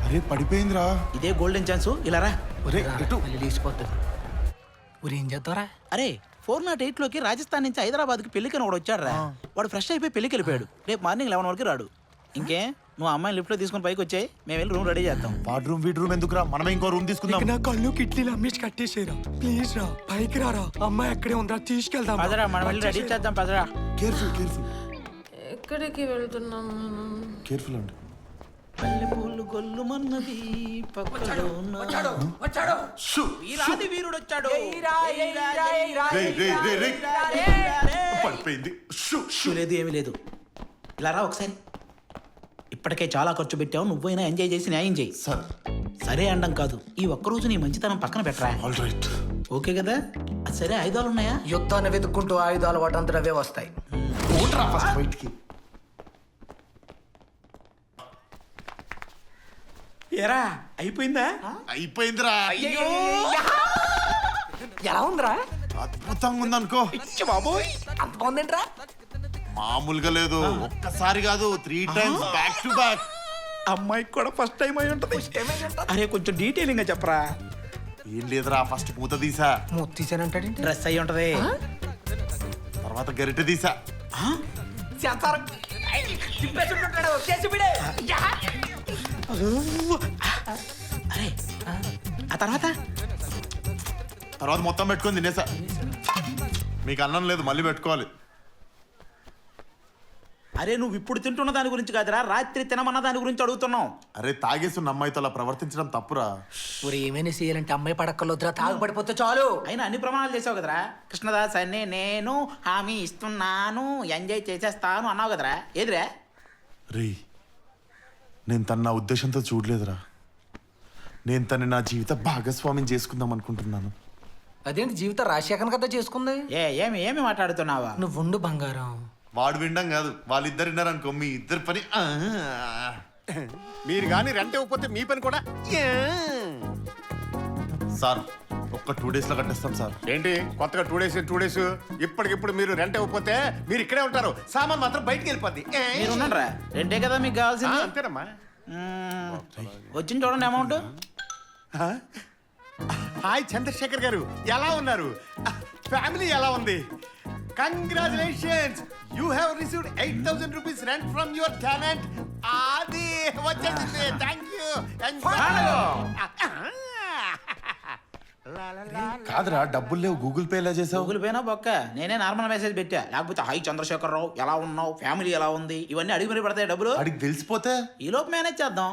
అరే పడిపోయిందిరా. ఇదే golden chance, ఇలా రా. ఒరే ఎటు? మళ్ళీ లేచిపోతుంది. ఊరు ఏం చేద్దారా? అరే 408 లోకి రాజస్థాన్ నుంచి హైదరాబాద్ కి పెళ్లికని వాడు వచ్చాడు రా. వాడు ఫ్రెష్ అయిపోయి పెళ్లికి వెళ్ళిపోయాడు. రేపు మార్నింగ్ 11 వరకు రాడు. ఇంకే నువ్వు అమ్మాయిని లిఫ్ట్ లో తీసుకుని పైకి వచ్చాయి, మేము వెళ్ళి రూమ్ రెడీ చేద్దాం. వాడ్ రూమ్ వీడ్ రూమ్ ఎందుకురా, మనమే ఇంకో రూమ్ తీసుకుందాం. నా కళ్ళు కిట్లీలు అమ్మేసి కట్టేసేరా. ప్లీజ్ రా, పైకి రారా. అమ్మాయి అక్కడే ఉందా, తీసుకెళ్దాం. పదరా, మనం వెళ్ళి రెడీ చేద్దాం. పదరా. కేర్ఫుల్ కేర్ఫుల్ ఎక్కడికి వెళ్తున్నాం మనం? కేర్ఫుల్ అండి. పల్లెపూలు గొల్లుమన్నది షూ. వీరాది వీరుడు వచ్చాడు. రేయ్, రేయ్, రేయ్, రేయ్. పడిపోయింది. Shoe, shoe. లేదు, ఏమీ లేదు. ఇలా రా ఒకసారి. ఇప్పటికే చాలా ఖర్చు పెట్టావు, నువ్వైనా ఎంజాయ్ చేసి న్యాయం చేయి. సార్ సరే అండం కాదు, ఈ ఒక్కరోజు నీ మంచితనం పక్కన పెట్టరా. All right. ఓకే కదా? సరే, ఆయుధాలు ఉన్నాయా? యుద్ధాన్ని వెతుక్కుంటూ ఆయుధాలు వాటంతా అవే వస్తాయి. ఓట్రా ఫస్ట్ బయటికి. ఏరా అయిపోయిందా? అయిపోయిందిరా. ఎలా ఉందిరా? అద్భుతంగా ఉందనుకో. బాబోయ్, అంత బాగుందేంట్రా? మామూలుగా లేదు, ఒక్కసారి కాదు 3 times బ్యాక్ టు బ్యాక్. అమ్మాయికి కూడా ఫస్ట్ టైం అయి ఉంటది. అరే కొంచెం డీటెయిలింగ్ గా చెప్పరా. ఏం లేదురా, ఫస్ట్ పూత తీసా, మూత తీసానంటాడేంటి? డ్రెస్ అయి ఉంటది. తర్వాత గరిటె తీసా. అరే ఆ తర్వాత తర్వాత మొత్తం పెట్టుకొని తినేసా. మీకు అన్నం లేదు, మళ్ళీ పెట్టుకోవాలి. అరే నువ్వు ఇప్పుడు తింటున్న దాని గురించి కాదురా, రాత్రి తినమన్న దాని గురించి అడుగుతున్నావు. అరే తాగేస్తున్న అమ్మాయితో అలా ప్రవర్తించడం తప్పురా. ఊరు ఏమైనా చేయాలంటే అమ్మాయి పడక్కర్లొద్దురా, తాగుపడిపోతే చాలు. అయినా అన్ని ప్రమాణాలు చేసావు కదరా. కృష్ణదాస్ అని నేను హామీ ఇస్తున్నాను, ఎంజాయ్ చేసేస్తాను అన్నావు కదరా. ఏదిరా? రే, నేను తన నా ఉద్దేశంతో చూడలేదురా. నేను తన నా జీవిత భాగస్వామ్యం చేసుకుందాం అనుకుంటున్నాను. అదేంటి, జీవితం రాజశేఖర్ కదా చేసుకుంది. ఏమి ఏమి మాట్లాడుతున్నావా? నువ్వు ఉండు బంగారం. వాడు వినడం కాదు, వాళ్ళిద్దరు విన్నారనుకో మీ ఇద్దరు పని. మీరు కానీ రెంట్ ఇవ్వకపోతే మీ పని కూడా. సార్ ఒక్క 2 days లో కట్టేస్తాం సార్. ఏంటి కొత్తగా 2 days ఇప్పటికిప్పుడు మీరు రెంట్ ఇవ్వకపోతే మీరు ఇక్కడే ఉంటారు, సామాన్ మాత్రం బయటికి వెళ్ళిపోద్ది. మీరు ఉన్నారా? రెండే కదా మీకు కావాల్సింది. అంతేనమ్మా. వచ్చింది చూడండి అమౌంట్. హాయ్ చంద్రశేఖర్ గారు, ఎలా ఉన్నారు? ఫ్యామిలీ ఎలా ఉంది? Congratulations, you have received 8,000 rupees rent from your tenant. అది వచ్చేసింది. Thank you. కాదురా, డబ్బులు లేవు, గూగుల్ పే ఎలా చేసావు? గూగుల్ పేనా బొక్క, నేనే నార్మల్ మెసేజ్ పెట్టా. లేకపోతే హై చంద్రశేఖర్ రావు ఎలా ఉన్నావు, ఫ్యామిలీ ఎలా ఉంది, ఇవన్నీ అడిగి మరి పడతాయి డబ్బులు. అడిగి తెలిసిపోతే ఈ లోపు మేనేజ్ చేద్దాం.